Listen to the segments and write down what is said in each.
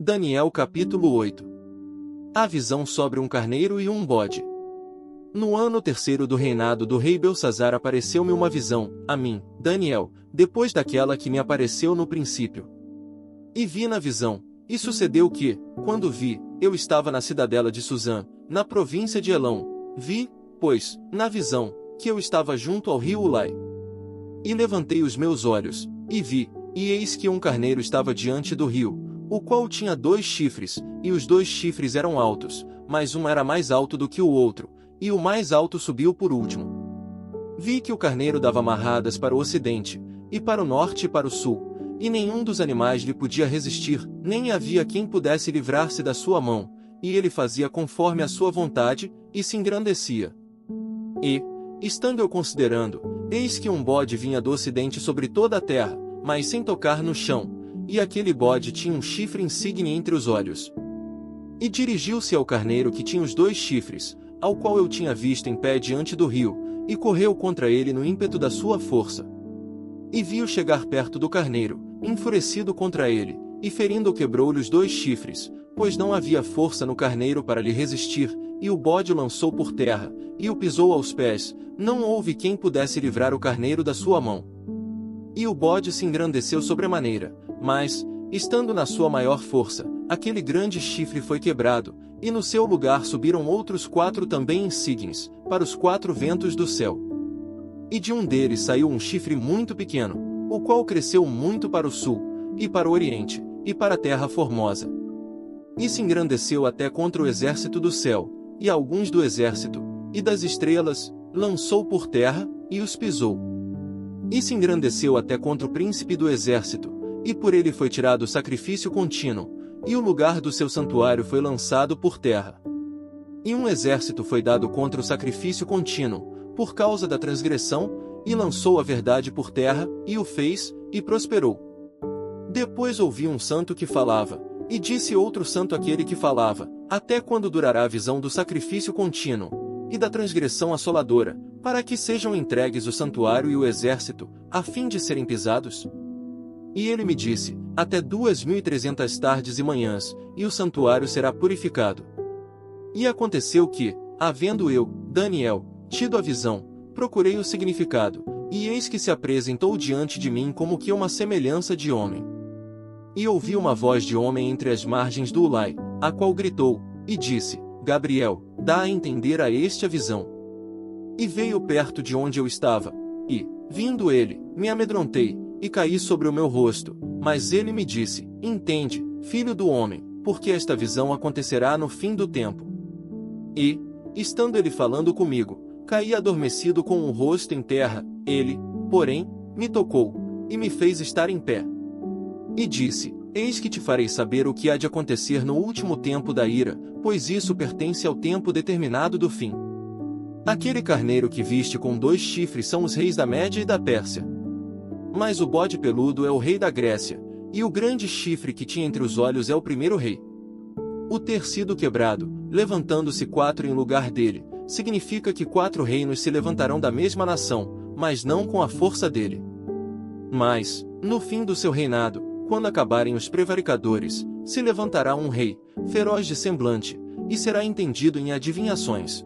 Daniel capítulo 8. A visão sobre um carneiro e um bode. No ano terceiro do reinado do rei Belsazar apareceu-me uma visão, a mim, Daniel, depois daquela que me apareceu no princípio. E vi na visão, e sucedeu que, quando vi, eu estava na cidadela de Susã, na província de Elão. Vi, pois, na visão, que eu estava junto ao rio Ulai. E levantei os meus olhos, e vi, e eis que um carneiro estava diante do rio, o qual tinha 2 chifres, e os 2 chifres eram altos, mas um era mais alto do que o outro, e o mais alto subiu por último. Vi que o carneiro dava marradas para o ocidente, e para o norte e para o sul, e nenhum dos animais lhe podia resistir, nem havia quem pudesse livrar-se da sua mão, e ele fazia conforme a sua vontade, e se engrandecia. E, estando eu considerando, eis que um bode vinha do ocidente sobre toda a terra, mas sem tocar no chão, e aquele bode tinha um chifre insígne entre os olhos. E dirigiu-se ao carneiro que tinha os 2 chifres, ao qual eu tinha visto em pé diante do rio, e correu contra ele no ímpeto da sua força. E vi-o chegar perto do carneiro, enfurecido contra ele, e ferindo-o quebrou-lhe os 2 chifres, pois não havia força no carneiro para lhe resistir, e o bode o lançou por terra, e o pisou aos pés, não houve quem pudesse livrar o carneiro da sua mão. E o bode se engrandeceu sobremaneira, mas, estando na sua maior força, aquele grande chifre foi quebrado, e no seu lugar subiram outros 4 também insígnes, para os 4 ventos do céu. E de um deles saiu um chifre muito pequeno, o qual cresceu muito para o sul, e para o oriente, e para a terra formosa. E se engrandeceu até contra o exército do céu, e alguns do exército, e das estrelas, lançou por terra, e os pisou. E se engrandeceu até contra o príncipe do exército, e por ele foi tirado o sacrifício contínuo, e o lugar do seu santuário foi lançado por terra. E um exército foi dado contra o sacrifício contínuo, por causa da transgressão, e lançou a verdade por terra, e o fez, e prosperou. Depois ouvi um santo que falava, e disse outro santo àquele que falava, até quando durará a visão do sacrifício contínuo, e da transgressão assoladora, para que sejam entregues o santuário e o exército, a fim de serem pisados? E ele me disse, até 2300 tardes e manhãs, e o santuário será purificado. E aconteceu que, havendo eu, Daniel, tido a visão, procurei o significado, e eis que se apresentou diante de mim como que uma semelhança de homem. E ouvi uma voz de homem entre as margens do Ulai, a qual gritou, e disse, Gabriel, dá a entender a este a visão. E veio perto de onde eu estava, e, vindo ele, me amedrontei, e caí sobre o meu rosto, mas ele me disse, entende, filho do homem, porque esta visão acontecerá no fim do tempo. E, estando ele falando comigo, caí adormecido com o rosto em terra, ele, porém, me tocou, e me fez estar em pé. E disse, eis que te farei saber o que há de acontecer no último tempo da ira, pois isso pertence ao tempo determinado do fim. Aquele carneiro que viste com 2 chifres são os reis da Média e da Pérsia. Mas o bode peludo é o rei da Grécia, e o grande chifre que tinha entre os olhos é o primeiro rei. O ter sido quebrado, levantando-se 4 em lugar dele, significa que 4 reinos se levantarão da mesma nação, mas não com a força dele. Mas, no fim do seu reinado, quando acabarem os prevaricadores, se levantará um rei, feroz de semblante, e será entendido em adivinhações.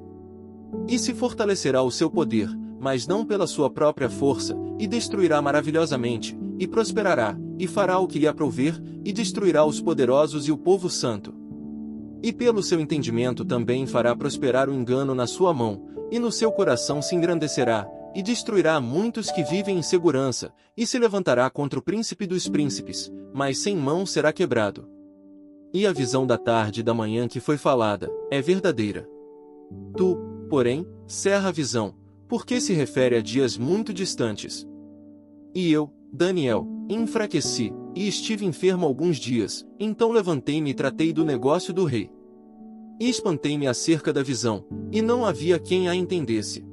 E se fortalecerá o seu poder, mas não pela sua própria força, e destruirá maravilhosamente, e prosperará, e fará o que lhe aprouver, e destruirá os poderosos e o povo santo. E pelo seu entendimento também fará prosperar o engano na sua mão, e no seu coração se engrandecerá, e destruirá muitos que vivem em segurança, e se levantará contra o príncipe dos príncipes, mas sem mão será quebrado. E a visão da tarde e da manhã que foi falada, é verdadeira. Tu, porém, cerra a visão, porque se refere a dias muito distantes. E eu, Daniel, enfraqueci, e estive enfermo alguns dias, então levantei-me e tratei do negócio do rei. E espantei-me acerca da visão, e não havia quem a entendesse.